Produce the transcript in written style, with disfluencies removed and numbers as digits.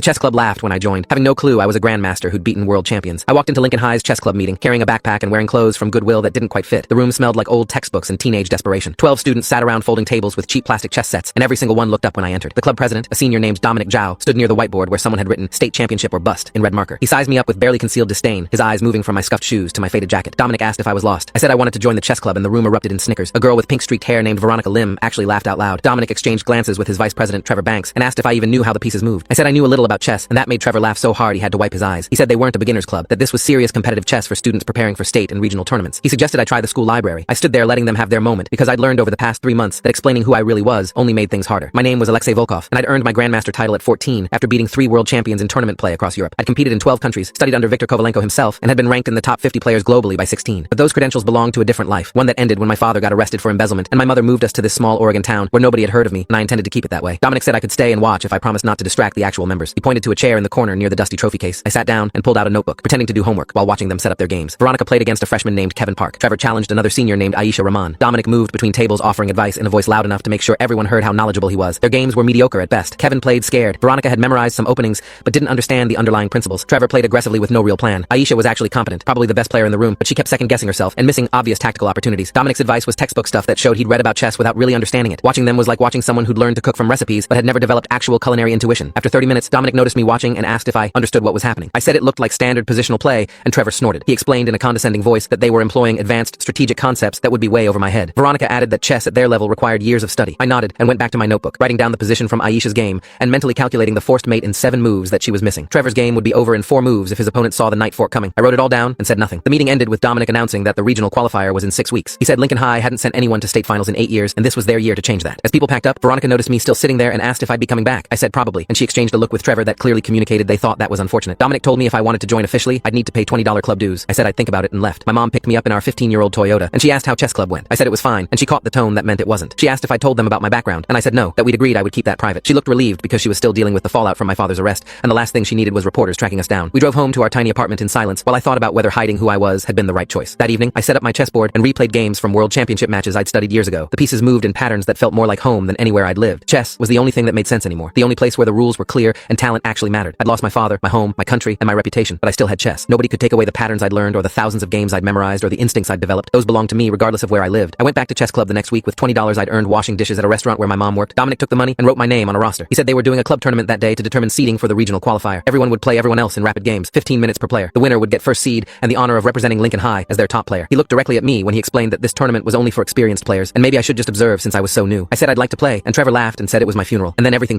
The chess club laughed when I joined, having no clue I was a Grandmaster who'd beaten world champions. I walked into Lincoln High's chess club meeting, carrying a backpack and wearing clothes from Goodwill that didn't quite fit. The room smelled like old textbooks and teenage desperation. 12 students sat around folding tables with cheap plastic chess sets, and every single one looked up when I entered. The club president, a senior named Dominic Zhao, stood near the whiteboard where someone had written "State Championship or Bust" in red marker. He sized me up with barely concealed disdain, his eyes moving from my scuffed shoes to my faded jacket. Dominic asked if I was lost. I said I wanted to join the chess club, and the room erupted in snickers. A girl with pink-streaked hair named Veronica Lim actually laughed out loud. Dominic exchanged glances with his vice president, Trevor Banks, and asked if I even knew how the pieces moved. I said I knew a little about chess, and that made Trevor laugh so hard he had to wipe his eyes. He said they weren't a beginner's club, that this was serious competitive chess for students preparing for state and regional tournaments. He suggested I try the school library. I stood there letting them have their moment, because I'd learned over the past 3 months that explaining who I really was only made things harder. My name was Alexei Volkov, and I'd earned my Grandmaster title at 14 after beating 3 world champions in tournament play across Europe. I'd competed in 12 countries, studied under Viktor Kovalenko himself, and had been ranked in the top 50 players globally by 16. But those credentials belonged to a different life, one that ended when my father got arrested for embezzlement, and my mother moved us to this small Oregon town where nobody had heard of me, and I intended to keep it that way. Dominic said I could stay and watch if I promised not to distract the actual members. He pointed to a chair in the corner near the dusty trophy case. I sat down and pulled out a notebook, pretending to do homework while watching them set up their games. Veronica played against a freshman named Kevin Park. Trevor challenged another senior named Aisha Rahman. Dominic moved between tables offering advice in a voice loud enough to make sure everyone heard how knowledgeable he was. Their games were mediocre at best. Kevin played scared. Veronica had memorized some openings, but didn't understand the underlying principles. Trevor played aggressively with no real plan. Aisha was actually competent, probably the best player in the room, but she kept second-guessing herself and missing obvious tactical opportunities. Dominic's advice was textbook stuff that showed he'd read about chess without really understanding it. Watching them was like watching someone who'd learned to cook from recipes but had never developed actual culinary intuition. After 30 minutes, Dominic noticed me watching and asked if I understood what was happening. I said it looked like standard positional play, and Trevor snorted. He explained in a condescending voice that they were employing advanced strategic concepts that would be way over my head. Veronica added that chess at their level required years of study. I nodded and went back to my notebook, writing down the position from Aisha's game and mentally calculating the forced mate in 7 moves that she was missing. Trevor's game would be over in 4 moves if his opponent saw the knight fork coming. I wrote it all down and said nothing. The meeting ended with Dominic announcing that the regional qualifier was in 6 weeks. He said Lincoln High hadn't sent anyone to state finals in 8 years, and this was their year to change that. As people packed up, Veronica noticed me still sitting there and asked if I'd be coming back. I said probably, and she exchanged a look with Trevor that clearly communicated they thought that was unfortunate. Dominic told me if I wanted to join officially, I'd need to pay $20 club dues. I said I'd think about it and left. My mom picked me up in our 15-year-old Toyota, and she asked how chess club went. I said it was fine, and she caught the tone that meant it wasn't. She asked if I told them about my background, and I said no, that we'd agreed I would keep that private. She looked relieved because she was still dealing with the fallout from my father's arrest, and the last thing she needed was reporters tracking us down. We drove home to our tiny apartment in silence while I thought about whether hiding who I was had been the right choice. That evening, I set up my chessboard and replayed games from world championship matches I'd studied years ago. The pieces moved in patterns that felt more like home than anywhere I'd lived. Chess was the only thing that made sense anymore. The only place where the rules were clear and talent actually mattered. I'd lost my father, my home, my country, and my reputation, but I still had chess. Nobody could take away the patterns I'd learned or the thousands of games I'd memorized or the instincts I'd developed. Those belonged to me regardless of where I lived. I went back to chess club the next week with $20 I'd earned washing dishes at a restaurant where my mom worked. Dominic took the money and wrote my name on a roster. He said they were doing a club tournament that day to determine seeding for the regional qualifier. Everyone would play everyone else in rapid games, 15 minutes per player. The winner would get first seed and the honor of representing Lincoln High as their top player. He looked directly at me when he explained that this tournament was only for experienced players, and maybe I should just observe since I was so new. I said I'd like to play, and Trevor laughed and said it was my funeral, and then everything changed.